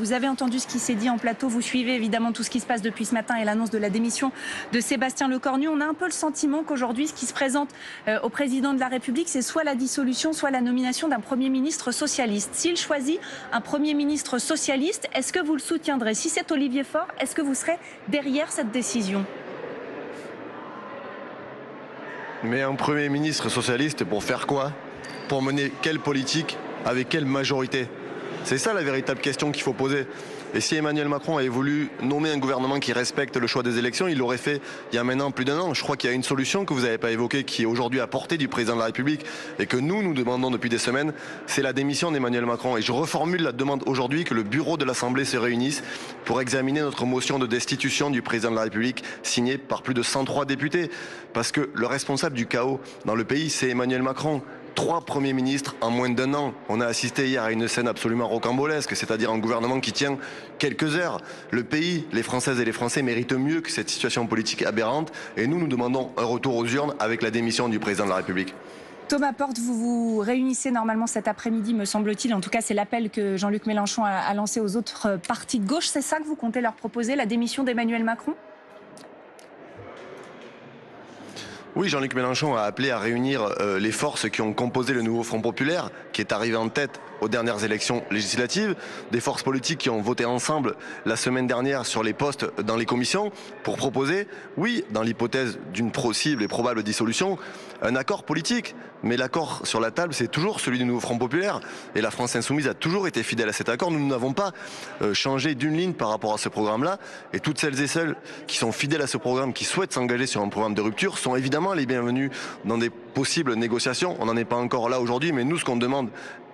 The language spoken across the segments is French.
Vous avez entendu ce qui s'est dit en plateau. Vous suivez évidemment tout ce qui se passe depuis ce matin et l'annonce de la démission de Sébastien Lecornu. On a un peu le sentiment qu'aujourd'hui, ce qui se présente au président de la République, c'est soit la dissolution, soit la nomination d'un Premier ministre socialiste. S'il choisit un Premier ministre socialiste, est-ce que vous le soutiendrez? Si c'est Olivier Faure, est-ce que vous serez derrière cette décision? Mais un Premier ministre socialiste, pour faire quoi? Pour mener quelle politique? Avec quelle majorité? C'est ça la véritable question qu'il faut poser. Et si Emmanuel Macron avait voulu nommer un gouvernement qui respecte le choix des élections, il l'aurait fait il y a maintenant plus d'un an. Je crois qu'il y a une solution que vous n'avez pas évoquée, qui est aujourd'hui à portée du président de la République et que nous demandons depuis des semaines, c'est la démission d'Emmanuel Macron. Et je reformule la demande aujourd'hui que le bureau de l'Assemblée se réunisse pour examiner notre motion de destitution du président de la République signée par plus de 103 députés. Parce que le responsable du chaos dans le pays, c'est Emmanuel Macron. 3 premiers ministres en moins d'un an. On a assisté hier à une scène absolument rocambolesque, c'est-à-dire un gouvernement qui tient quelques heures. Le pays, les Françaises et les Français méritent mieux que cette situation politique aberrante. Et nous demandons un retour aux urnes avec la démission du président de la République. Thomas Porte, vous vous réunissez normalement cet après-midi, me semble-t-il. En tout cas, c'est l'appel que Jean-Luc Mélenchon a lancé aux autres partis de gauche. C'est ça que vous comptez leur proposer, la démission d'Emmanuel Macron ? Oui, Jean-Luc Mélenchon a appelé à réunir les forces qui ont composé le nouveau Front populaire, qui est arrivé en tête aux dernières élections législatives, des forces politiques qui ont voté ensemble la semaine dernière sur les postes dans les commissions pour proposer, oui, dans l'hypothèse d'une possible et probable dissolution, un accord politique. Mais l'accord sur la table, c'est toujours celui du nouveau Front populaire. Et la France insoumise a toujours été fidèle à cet accord. Nous n'avons pas changé d'une ligne par rapport à ce programme-là. Et toutes celles et ceux qui sont fidèles à ce programme, qui souhaitent s'engager sur un programme de rupture, sont évidemment les bienvenus dans des possibles négociations. On n'en est pas encore là aujourd'hui, mais nous, ce qu'on demande,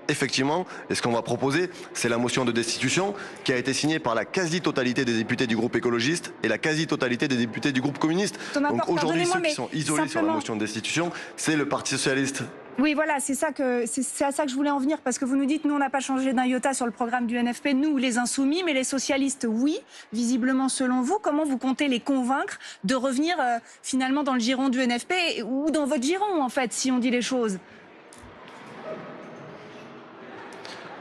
effectivement, et ce qu'on va proposer, c'est la motion de destitution qui a été signée par la quasi-totalité des députés du groupe écologiste et la quasi-totalité des députés du groupe communiste. Donc aujourd'hui, ceux qui sont isolés sur la motion de destitution, c'est le Parti socialiste. Oui, voilà, c'est à ça que je voulais en venir, parce que vous nous dites, nous, on n'a pas changé d'un iota sur le programme du NFP, nous, les insoumis, mais les socialistes, oui, visiblement, selon vous. Comment vous comptez les convaincre de revenir finalement dans le giron du NFP, ou dans votre giron, en fait, si on dit les choses?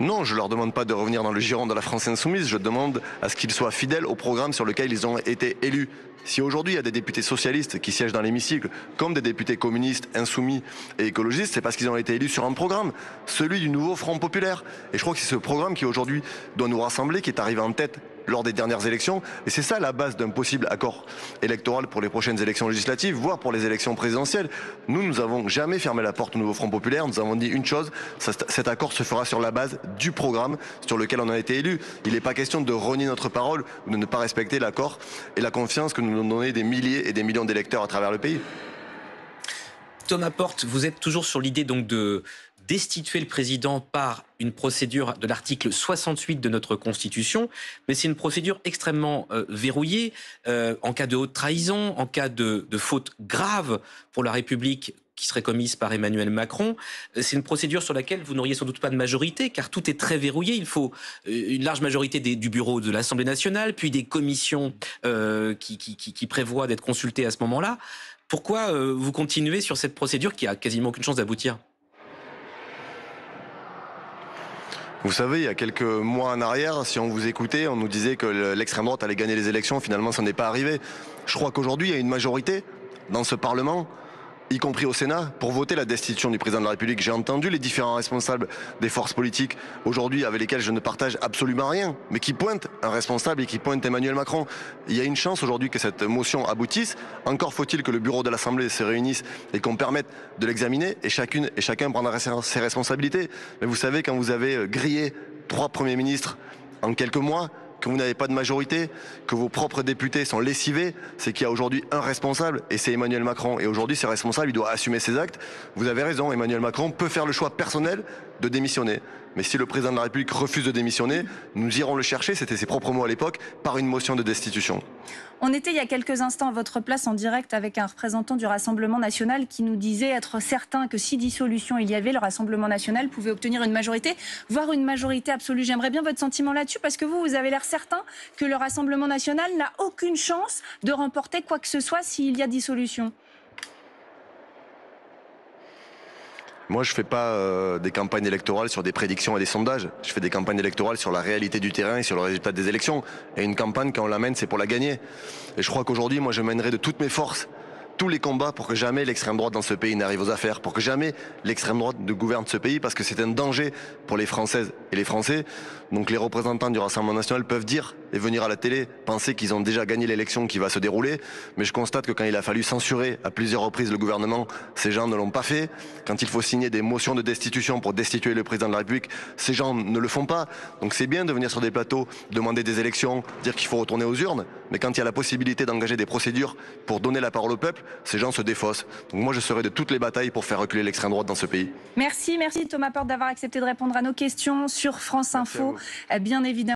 Non, je ne leur demande pas de revenir dans le giron de la France insoumise, je demande à ce qu'ils soient fidèles au programme sur lequel ils ont été élus. Si aujourd'hui il y a des députés socialistes qui siègent dans l'hémicycle, comme des députés communistes, insoumis et écologistes, c'est parce qu'ils ont été élus sur un programme, celui du nouveau Front populaire. Et je crois que c'est ce programme qui aujourd'hui doit nous rassembler, qui est arrivé en tête lors des dernières élections. Et c'est ça la base d'un possible accord électoral pour les prochaines élections législatives, voire pour les élections présidentielles. Nous n'avons jamais fermé la porte au nouveau Front populaire. Nous avons dit une chose, cet accord se fera sur la base du programme sur lequel on a été élu. Il n'est pas question de renier notre parole ou de ne pas respecter l'accord et la confiance que nous donnons des milliers et des millions d'électeurs à travers le pays. Thomas Porte, vous êtes toujours sur l'idée donc de destituer le président par une procédure de l'article 68 de notre Constitution, mais c'est une procédure extrêmement verrouillée en cas de haute trahison, en cas de faute grave pour la République qui serait commise par Emmanuel Macron. C'est une procédure sur laquelle vous n'auriez sans doute pas de majorité, car tout est très verrouillé. Il faut une large majorité du bureau de l'Assemblée nationale, puis des commissions qui prévoient d'être consultées à ce moment-là. Pourquoi vous continuez sur cette procédure qui a quasiment aucune chance d'aboutir ? Vous savez, il y a quelques mois en arrière, si on vous écoutait, on nous disait que l'extrême droite allait gagner les élections. Finalement, ça n'est pas arrivé. Je crois qu'aujourd'hui, il y a une majorité dans ce Parlement, y compris au Sénat, pour voter la destitution du président de la République. J'ai entendu les différents responsables des forces politiques, aujourd'hui avec lesquels je ne partage absolument rien, mais qui pointent un responsable et qui pointent Emmanuel Macron. Il y a une chance aujourd'hui que cette motion aboutisse. Encore faut-il que le bureau de l'Assemblée se réunisse et qu'on permette de l'examiner, et chacune et chacun prendra ses responsabilités. Mais vous savez, quand vous avez grillé 3 premiers ministres en quelques mois, que vous n'avez pas de majorité, que vos propres députés sont lessivés, c'est qu'il y a aujourd'hui un responsable, et c'est Emmanuel Macron. Et aujourd'hui, ce responsable, il doit assumer ses actes. Vous avez raison, Emmanuel Macron peut faire le choix personnel de démissionner. Mais si le président de la République refuse de démissionner, nous irons le chercher, c'était ses propres mots à l'époque, par une motion de destitution. On était il y a quelques instants à votre place en direct avec un représentant du Rassemblement national qui nous disait être certain que si dissolution il y avait, le Rassemblement national pouvait obtenir une majorité, voire une majorité absolue. J'aimerais bien votre sentiment là-dessus, parce que vous avez l'air certain que le Rassemblement national n'a aucune chance de remporter quoi que ce soit s'il y a dissolution. Moi, je fais pas des campagnes électorales sur des prédictions et des sondages. Je fais des campagnes électorales sur la réalité du terrain et sur le résultat des élections. Et une campagne, quand on la mène, c'est pour la gagner. Et je crois qu'aujourd'hui, moi, je mènerai de toutes mes forces tous les combats pour que jamais l'extrême droite dans ce pays n'arrive aux affaires, pour que jamais l'extrême droite ne gouverne ce pays, parce que c'est un danger pour les Françaises et les Français. Donc les représentants du Rassemblement national peuvent dire et venir à la télé penser qu'ils ont déjà gagné l'élection qui va se dérouler, mais je constate que quand il a fallu censurer à plusieurs reprises le gouvernement, ces gens ne l'ont pas fait. Quand il faut signer des motions de destitution pour destituer le président de la République, ces gens ne le font pas. Donc c'est bien de venir sur des plateaux, demander des élections, dire qu'il faut retourner aux urnes, mais quand il y a la possibilité d'engager des procédures pour donner la parole au peuple, ces gens se défaussent. Donc moi je serai de toutes les batailles pour faire reculer l'extrême droite dans ce pays. Merci Thomas Porte d'avoir accepté de répondre à nos questions sur France Info. Bien évidemment.